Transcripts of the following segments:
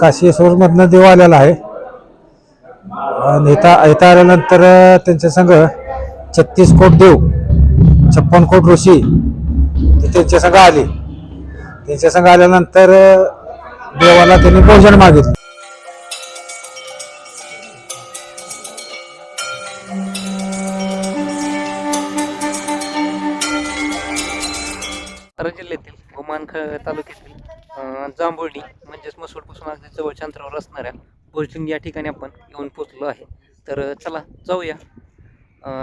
काशीश्वरमधनं देव आलेला आहे. आणि इथं आल्यानंतर त्यांच्या संघ 36 कोट देव 56 कोट ऋषी त्यांच्या संघ आले. त्यांच्या संघ आल्यानंतर देवाला त्यांनी भोजन मागितलं. सातारा जिल्ह्यातील व मानखळ तालुक्यातील जांभुळणी म्हणजेच मसवडपासून अगदी जवळच्या अंतरावर असणाऱ्या भोजलिंग या ठिकाणी आपण येऊन पोचलो आहे. तर चला जाऊया.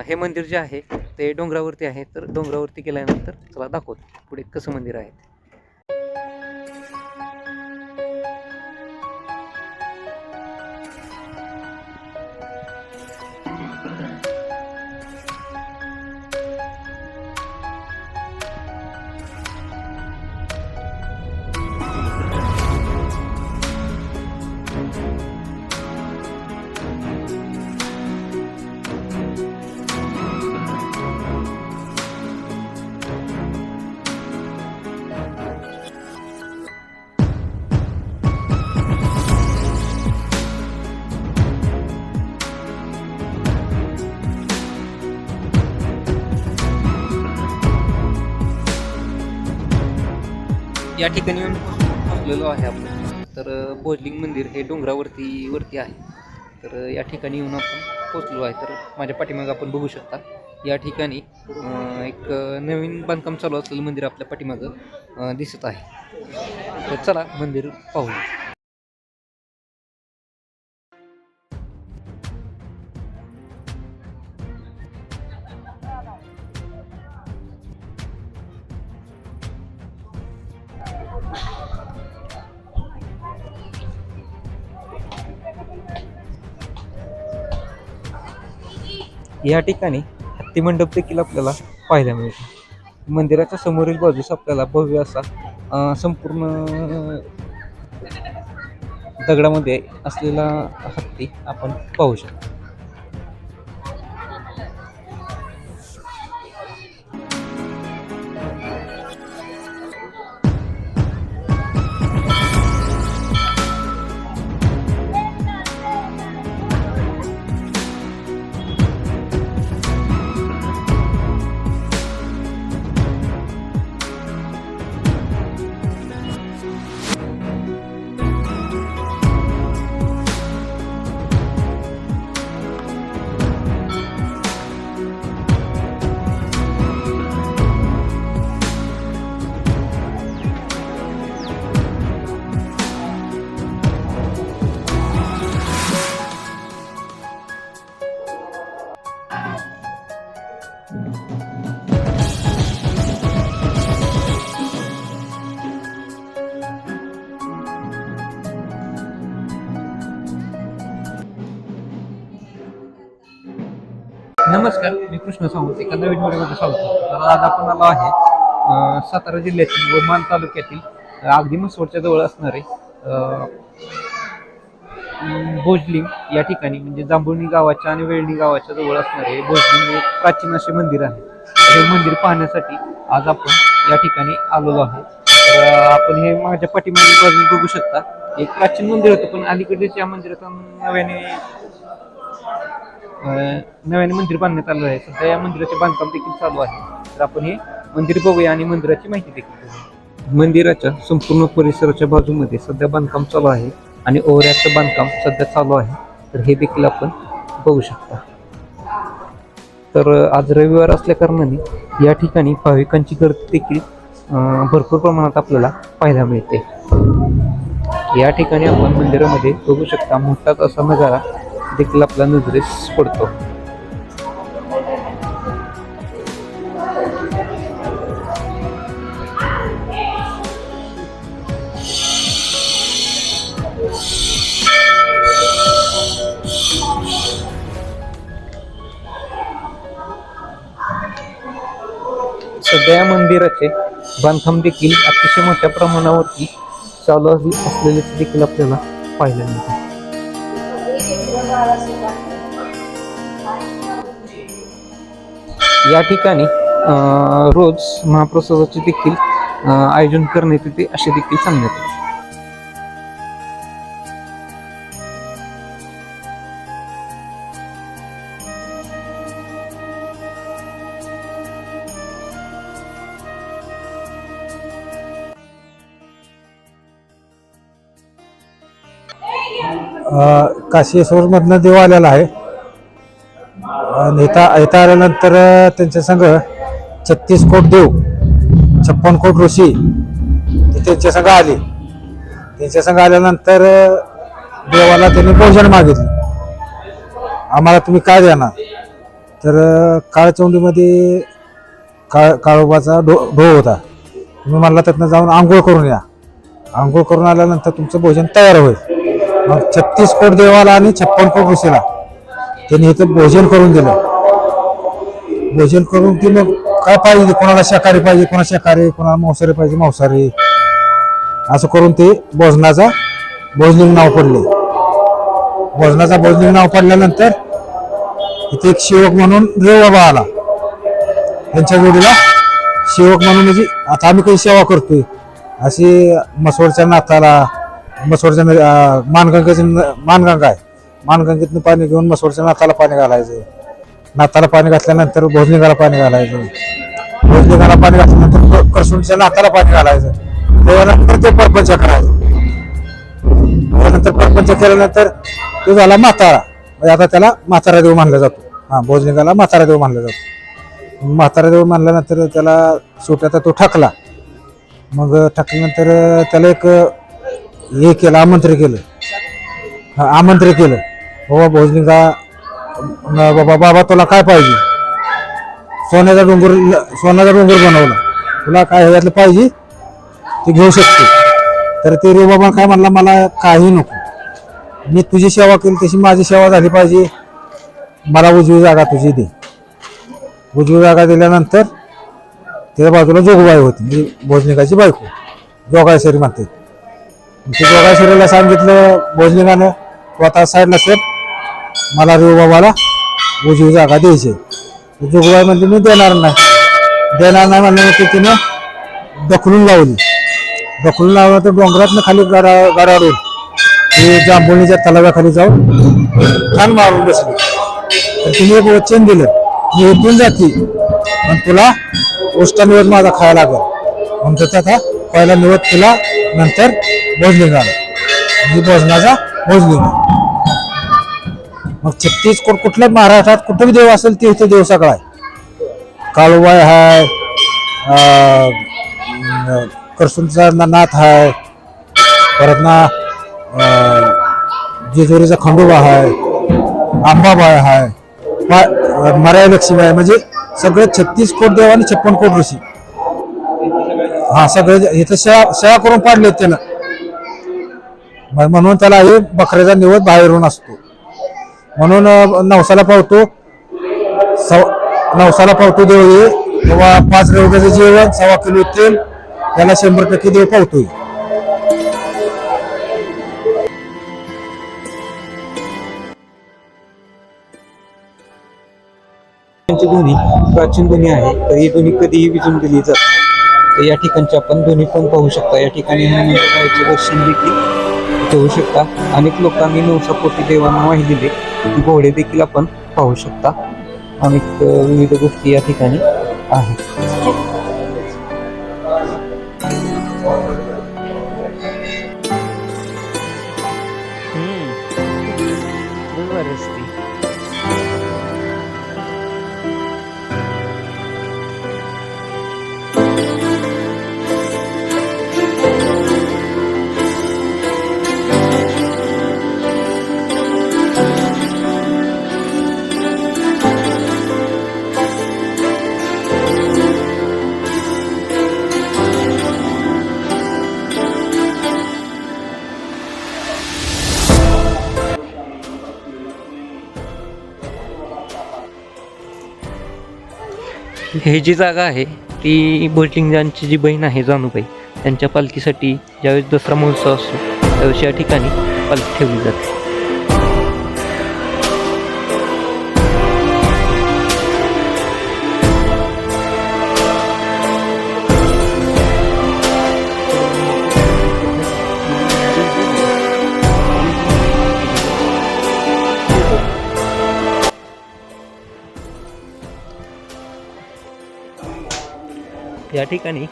हे मंदिर जे आहे ते डोंगरावरती आहे. तर डोंगरावरती गेल्यानंतर चला दाखवतो पुढे कसं मंदिर आहे. या ठिकाणी येऊन पोचलेलो आहे आपण. तर भोजलिंग मंदिर हे डोंगरावरती आहे. तर या ठिकाणी येऊन आपण पोचलो आहे. तर माझ्या पाठीमागे आपण बघू शकता या ठिकाणी एक नवीन बांधकाम चालू असलेलं मंदिर आपल्या पाठीमागं दिसत आहे. तर चला मंदिर पाहूया. या ठिकाणी हत्ती मंडप देखील आपल्याला पाहायला मिळतो. मंदिराच्या समोरील बाजूस आपल्याला भव्य असा संपूर्ण दगडामध्ये असलेला हत्ती आपण पाहू शकतो. नमस्कार, मी कृष्ण सावंत एका नवीन व्हिडिओमध्ये स्वागत. तर आज आपण आलो आहे सातारा जिल्ह्यातील व मान तालुक्यातील अगदी मसवडच्या जवळ असणारे भोजलिंग या ठिकाणी म्हणजे जांभुळणी गावाच्या आणि वेळणी गावाच्या जवळ असणारे भोजलिंग एक प्राचीन असे मंदिर आहे. हे मंदिर पाहण्यासाठी आज आपण या ठिकाणी आलेलो आहे. तर आपण हे माझ्या पाठीमागे बाजूला बघू शकता. एक प्राचीन मंदिर होतं, पण अलीकडेच या मंदिराचा नव्याने मंदिर बांधण्यात आलं आहे. सध्या या मंदिराचे बांधकाम देखील चालू आहे. तर आपण हे मंदिर बघूया आणि मंदिराची माहिती देखील बघूया. मंदिराच्या संपूर्ण परिसराच्या बाजूमध्ये सध्या बांधकाम चालू आहे आणि ओवऱ्याचं बांधकाम सध्या चालू आहे. तर हे देखील आपण बघू शकता. तर आज रविवार असल्या कारणाने या ठिकाणी भाविकांची गर्दी देखील भरपूर प्रमाणात आपल्याला पाहायला मिळते. या ठिकाणी आपण मंदिरामध्ये बघू शकता मोठाच असा नजारा देखील आपल्या नजरेस पडतो. सध्या या मंदिराचे बांधकाम देखील अतिशय मोठ्या प्रमाणावरती चालू असलेले देखील आपल्याला पाहायला मिळते. या ठिकाणी रोज महाप्रसादाचे देखील आयोजन करण्यात येते असे देखील सांगण्यात येते. काशीश्वरमधनं देव आलेला आहे आणि इथं आल्यानंतर त्यांच्या संघ 36 कोट देव 56 कोट ऋषी ते त्यांच्या संघ आले. त्यांच्या संघ आल्यानंतर देवाला त्यांनी भोजन मागितलं, आम्हाला तुम्ही काय देणार. तर काळचौंडीमध्ये काळोबाचा ढो होता. तुम्ही म्हणला त्यातनं जाऊन आंघोळ करून या. आंघोळ करून आल्यानंतर तुमचं भोजन तयार होईल. मग 36 कोट देवाला आणि 56 कोट ऋषीला त्यांनी इथं भोजन करून दिलं. भोजन करून की मग काय पाहिजे, कोणाला शाकाहारी पाहिजे, कोणाला शाकाहारी, कोणाला मांसाहारी पाहिजे मांसाहारी, असं करून ते भोजलिंग नाव पडले. भोजलिंग नाव पडल्यानंतर इथे एक सेवक म्हणून रेवबाबा आला. त्यांच्या जोडीला सेवक म्हणून म्हणजे आता आम्ही काही सेवा करतोय अशी मसवडच्या नाथाला, मसवडच्या मानगंगा आहे, मानगंगेतनं पाणी घेऊन मसवडच्या नाथाला पाणी घालायचं. नाथाला पाणी घातल्यानंतर भोजलिंगाला पाणी घालायचं. भोजलिंगाला पाणी घातल्यानंतर करसुंडच्या नाथाला पाणी घालायचं. त्यानंतर ते परपंच करायचं. त्यानंतर परपंच केल्यानंतर तो झाला म्हातारा. म्हणजे आता त्याला म्हातारा देव मानला जातो. भोजलिंगाला म्हातारा देव मानला जातो. म्हातारा देव मानल्यानंतर त्याला शेवटी आता तो ठकला. मग ठकल्यानंतर त्याला एक हे केलं, आमंत्रित केलं. बाबा भोजलिंगा, बाबा तुला काय पाहिजे. सोन्याचा डोंगर बनवला, तुला काय ह्याच्यातलं पाहिजे ते घेऊ शकते. तर ते रे बाबा काय म्हणला, मला काही नको, मी तुझी सेवा केली तशी माझी सेवा झाली पाहिजे, मला उजवी जागा तुझी दे. उजवी जागा दिल्यानंतर त्याच्या बाजूला जोगबाई होती, म्हणजे भोजलिंगाची बायको, जोगायसरी म्हणते. ते जोगायसरीला सांगितलं भोजलिंगानं, तू आता साईडला सेट, मला रे बाबाला उजवी जागा द्यायची. जोगबाई म्हणजे मी देणार नाही म्हणल्यानंतर तिने ढकलून लावली. तर डोंगरातनं खाली गाडावरून ते जांभुळीच्या तलाव्याखाली जाऊन ठाण मारून बसली. तर तिने एक वचन दिलं, मी इथून जाते आणि तुला उष्टा निवड माझा खायला लागेल. म्हणून त्याचा पहिला निवड केला, नंतर भोजलिंगाला, म्हणजे भोजनाचा भोजलिंग. मग 36 कोट कुठल्या महाराष्ट्रात कुठं देव असेल ते इथे देव सगळा आहे. काळूबाई आहे, करसुंचा नाथ आहे, परत ना जेजुरीचा खंडोबा आहे, अंबाबाई आहे, मराई लक्ष्मी आहे. म्हणजे सगळे 36 कोट देव आणि 56 कोट ऋषी. सगळे इथं सेवा करून पाडले त्यानं. म्हणून त्याला हे बकऱ्याचा निवद बाहेरून असतो. म्हणून नवसाला पावतो देव हे बाबा 5 रेवड्याचं जेवण, 1.25 किलो तेल, त्याला 100% देव पावतोय. त्यांची दोन्ही प्राचीन दोन्ही आहे, तर ही दोन्ही कधीही विजून दिली जातात. तर या ठिकाणचे आपण दोन्ही पण पाहू शकता. या ठिकाणी हनुमंतरायाचे दर्शन देखील घेऊ शकता. अनेक लोकांनी नवसापोटी देवांना वाहिलेले घोडे देखील आपण पाहू शकता. अनेक विविध गोष्टी या ठिकाणी आहेत. हे जी जागा आहे ती भोजलिंगांची जी बहीण आहे जानूबाई, त्यांच्या पालखीसाठी ज्यावेळेस दसरा महोत्सव असतो त्यावेळेस या ठिकाणी पालखी ठेवली जाते. या ठिकाणी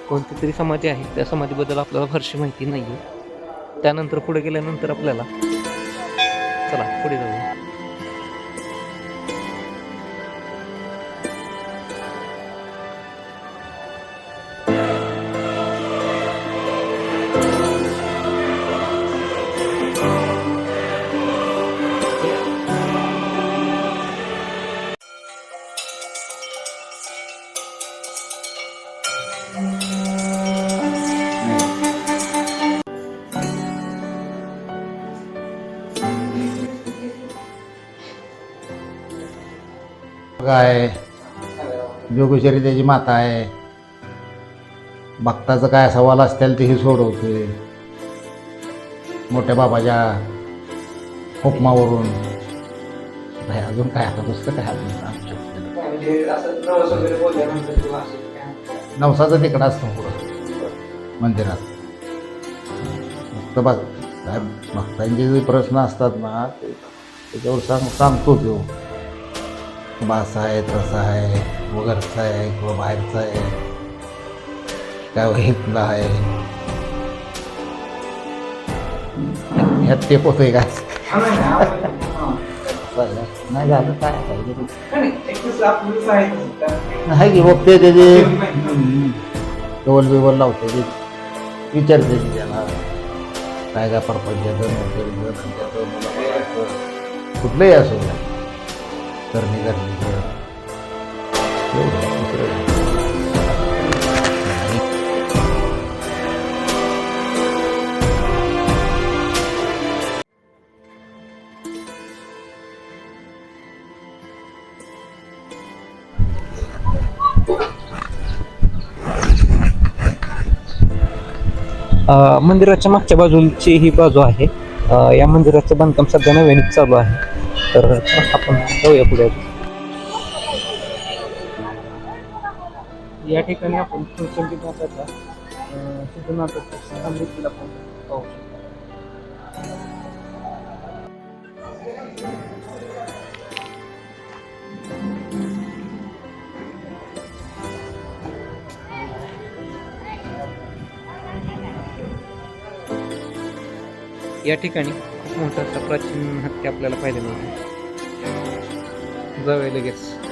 कोणती तरी समाधी आहे, त्या समाधीबद्दल आपल्याला फारशी माहिती नाही आहे. त्यानंतर पुढे गेल्यानंतर आपल्याला चला पुढे जाऊ. काय जोगेश्वरी त्याची माता आहे. भक्ताचं काय सवाल असतील तेही सोडवतोय मोठ्या बाबाच्या हुकमावरून. नाही अजून काय आता दुसरं काय नवसाचं तिकडं असतं पुढं मंदिरात. फक्त काय भक्तांचे जे प्रश्न असतात ना त्याच्यावर सांगतो तो बा असं आहे तसं आहे व घरचं आहे किंवा बाहेरचं आहे काय वहितलं आहे ह्यात ते पोतोय का नाही झालं काय आहे की बघते त्याचे डोल बिवल लावते ते विचारते त्याला काय काय परपंचाचं कुठलंही असो करणे गरजेचं मंदिराच्या मागच्या बाजूची ही बाजू आहे. या मंदिराचं बांधकाम सध्या नव्याने चालू आहे. तर आपण जाऊया पुढे. या ठिकाणी आपण सिद्धनाथाचा आपण पाहू शकतो. या ठिकाणी खूप मोठा असा प्राचीन हत्ती आपल्याला पाहायला मिळतो. जाऊया लगेच.